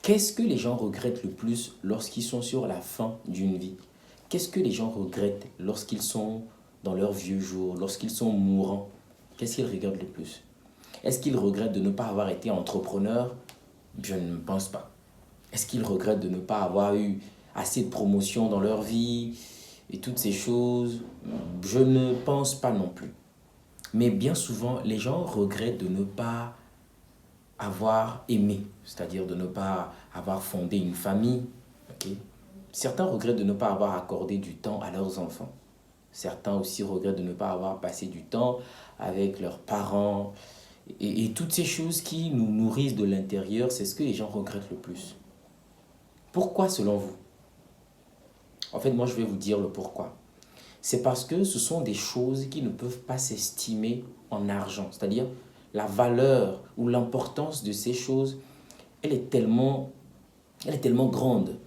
Qu'est-ce que les gens regrettent le plus lorsqu'ils sont sur la fin d'une vie? Qu'est-ce que les gens regrettent lorsqu'ils sont dans leurs vieux jours, lorsqu'ils sont mourants? Qu'est-ce qu'ils regrettent le plus? Est-ce qu'ils regrettent de ne pas avoir été entrepreneur? Je ne pense pas. Est-ce qu'ils regrettent de ne pas avoir eu assez de promotion dans leur vie et toutes ces choses? Je ne pense pas non plus. Mais bien souvent, les gens regrettent de ne pas avoir aimé, c'est-à-dire de ne pas avoir fondé une famille. Ok. Certains regrettent de ne pas avoir accordé du temps à leurs enfants. Certains aussi regrettent de ne pas avoir passé du temps avec leurs parents. Et toutes ces choses qui nous nourrissent de l'intérieur, c'est ce que les gens regrettent le plus. Pourquoi selon vous? En fait, moi, je vais vous dire le pourquoi. C'est parce que ce sont des choses qui ne peuvent pas s'estimer en argent. C'est-à-dire, la valeur ou l'importance de ces choses, elle est tellement grande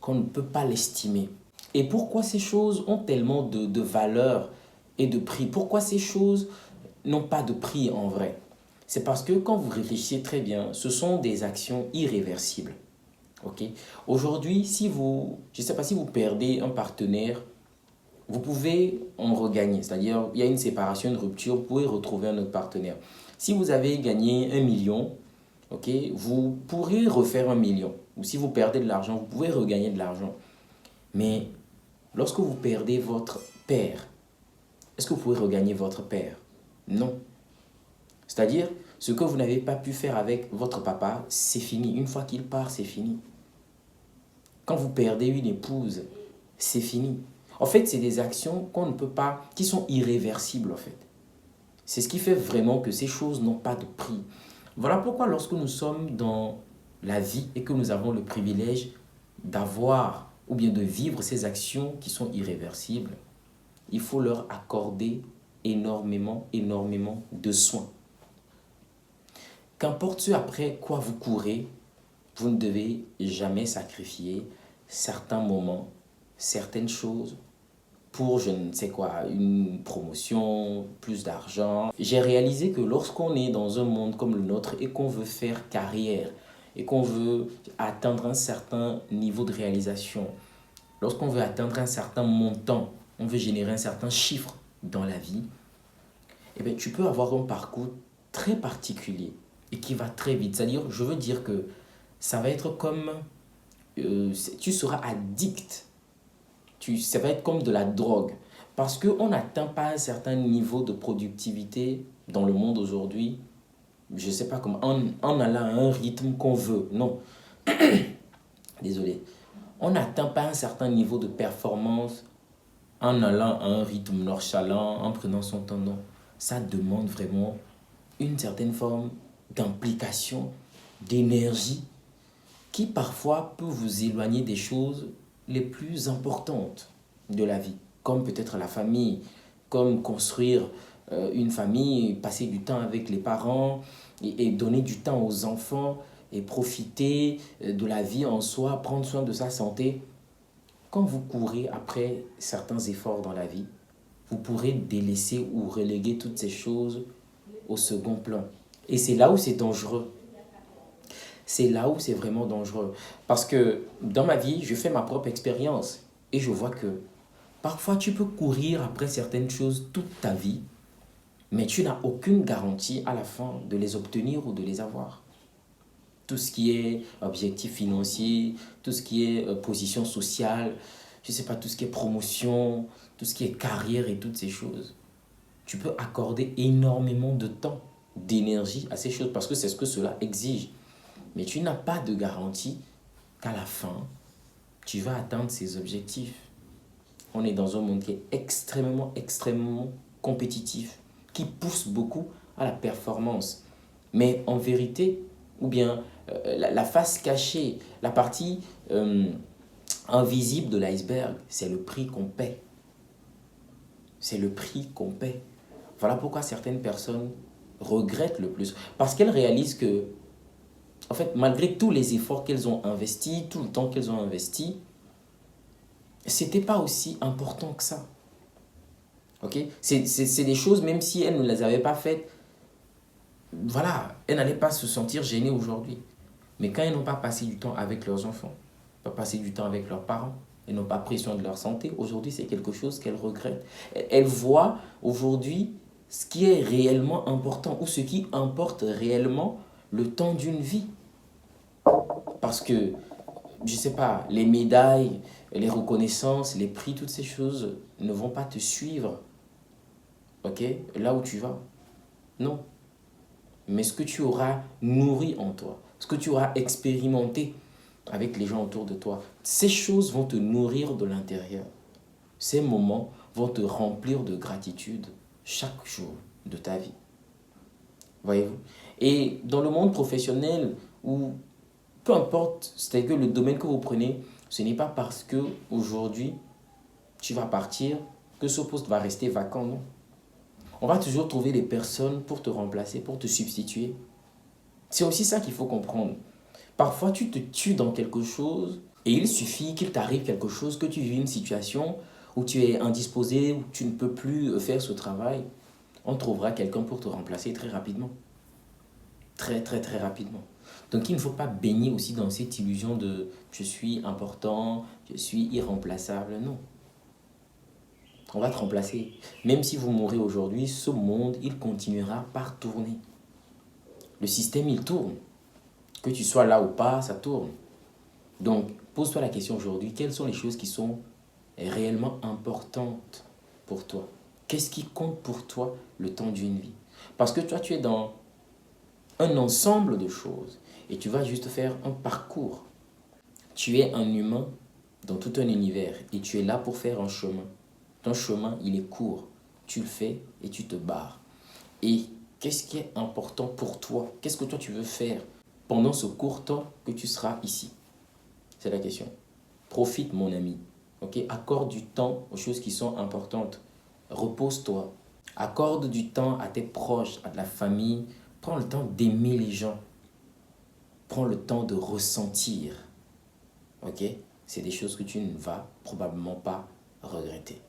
qu'on ne peut pas l'estimer. Et pourquoi ces choses ont tellement de valeur et de prix? Pourquoi ces choses n'ont pas de prix en vrai? C'est parce que quand vous réfléchissez très bien, ce sont des actions irréversibles. Okay. Aujourd'hui, si vous, je ne sais pas, si vous perdez un partenaire, vous pouvez en regagner. C'est-à-dire, il y a une séparation, une rupture, vous pouvez retrouver un autre partenaire. Si vous avez gagné 1 million, okay, vous pourrez refaire 1 million. Ou si vous perdez de l'argent, vous pouvez regagner de l'argent. Mais lorsque vous perdez votre père, est-ce que vous pouvez regagner votre père? Non. C'est-à-dire, ce que vous n'avez pas pu faire avec votre papa, c'est fini. Une fois qu'il part, c'est fini. Quand vous perdez une épouse, c'est fini. En fait, c'est des actions qu'on ne peut pas, qui sont irréversibles en fait. C'est ce qui fait vraiment que ces choses n'ont pas de prix. Voilà pourquoi lorsque nous sommes dans la vie et que nous avons le privilège d'avoir ou bien de vivre ces actions qui sont irréversibles, il faut leur accorder énormément, énormément de soins. Qu'importe ce après quoi vous courez, vous ne devez jamais sacrifier certains moments, certaines choses pour je ne sais quoi, une promotion, plus d'argent. J'ai réalisé que lorsqu'on est dans un monde comme le nôtre et qu'on veut faire carrière et qu'on veut atteindre un certain niveau de réalisation, lorsqu'on veut atteindre un certain montant, on veut générer un certain chiffre dans la vie, eh bien, tu peux avoir un parcours très particulier et qui va très vite. C'est-à-dire, je veux dire que ça va être comme, tu seras addict. Ça va être comme de la drogue. Parce qu'on n'atteint pas un certain niveau de productivité dans le monde aujourd'hui, je ne sais pas comment, en allant à un rythme qu'on veut. Non, désolé. On n'atteint pas un certain niveau de performance en allant à un rythme nonchalant, en prenant son temps. Non, ça demande vraiment une certaine forme d'implication, d'énergie, qui parfois peut vous éloigner des choses les plus importantes de la vie, comme peut-être la famille, comme construire une famille, passer du temps avec les parents et donner du temps aux enfants et profiter de la vie en soi, prendre soin de sa santé. Quand vous courez après certains efforts dans la vie, vous pourrez délaisser ou reléguer toutes ces choses au second plan. Et c'est là où c'est dangereux. C'est là où c'est vraiment dangereux. Parce que dans ma vie, je fais ma propre expérience. Et je vois que parfois tu peux courir après certaines choses toute ta vie, mais tu n'as aucune garantie à la fin de les obtenir ou de les avoir. Tout ce qui est objectif financier, tout ce qui est position sociale, je ne sais pas, tout ce qui est promotion, tout ce qui est carrière et toutes ces choses. Tu peux accorder énormément de temps, d'énergie à ces choses parce que c'est ce que cela exige. Mais tu n'as pas de garantie qu'à la fin, tu vas atteindre ces objectifs. On est dans un monde qui est extrêmement, extrêmement compétitif, qui pousse beaucoup à la performance. Mais en vérité, ou bien la face cachée, la partie invisible de l'iceberg, c'est le prix qu'on paie. C'est le prix qu'on paie. Voilà pourquoi certaines personnes regrettent le plus. Parce qu'elles réalisent que, en fait, malgré tous les efforts qu'elles ont investis, tout le temps qu'elles ont investi, c'était pas aussi important que ça. Ok? C'est des choses, même si elles ne les avaient pas faites, voilà, elles n'allaient pas se sentir gênées aujourd'hui. Mais quand ils n'ont pas passé du temps avec leurs enfants, pas passé du temps avec leurs parents, ils n'ont pas pris soin de leur santé, aujourd'hui c'est quelque chose qu'elles regrettent. Elles voient aujourd'hui ce qui est réellement important ou ce qui importe réellement le temps d'une vie. Parce que, je ne sais pas, les médailles, les reconnaissances, les prix, toutes ces choses ne vont pas te suivre, ok, là où tu vas. Non. Mais ce que tu auras nourri en toi, ce que tu auras expérimenté avec les gens autour de toi, ces choses vont te nourrir de l'intérieur. Ces moments vont te remplir de gratitude chaque jour de ta vie. Voyez-vous? Et dans le monde professionnel, ou peu importe, c'est que le domaine que vous prenez, ce n'est pas parce que aujourd'hui tu vas partir que ce poste va rester vacant, non. On va toujours trouver des personnes pour te remplacer, pour te substituer. C'est aussi ça qu'il faut comprendre. Parfois, tu te tues dans quelque chose et il suffit qu'il t'arrive quelque chose, que tu vis une situation où tu es indisposé, où tu ne peux plus faire ce travail. On trouvera quelqu'un pour te remplacer très rapidement. Très, très, très rapidement. Donc, il ne faut pas baigner aussi dans cette illusion de je suis important, je suis irremplaçable. Non. On va te remplacer. Même si vous mourrez aujourd'hui, ce monde, il continuera par tourner. Le système, il tourne. Que tu sois là ou pas, ça tourne. Donc, pose-toi la question aujourd'hui, quelles sont les choses qui sont réellement importantes pour toi? Qu'est-ce qui compte pour toi le temps d'une vie? Parce que toi, tu es dans un ensemble de choses et tu vas juste faire un parcours. Tu es un humain dans tout un univers et tu es là pour faire un chemin. Ton chemin, il est court. Tu le fais et tu te barres. Et qu'est-ce qui est important pour toi? Qu'est-ce que toi tu veux faire pendant ce court temps que tu seras ici? C'est la question. Profite, mon ami. Ok? Accorde du temps aux choses qui sont importantes. Repose-toi. Accorde du temps à tes proches, à de la famille. Prends le temps d'aimer les gens. Prends le temps de ressentir. Ok? C'est des choses que tu ne vas probablement pas regretter.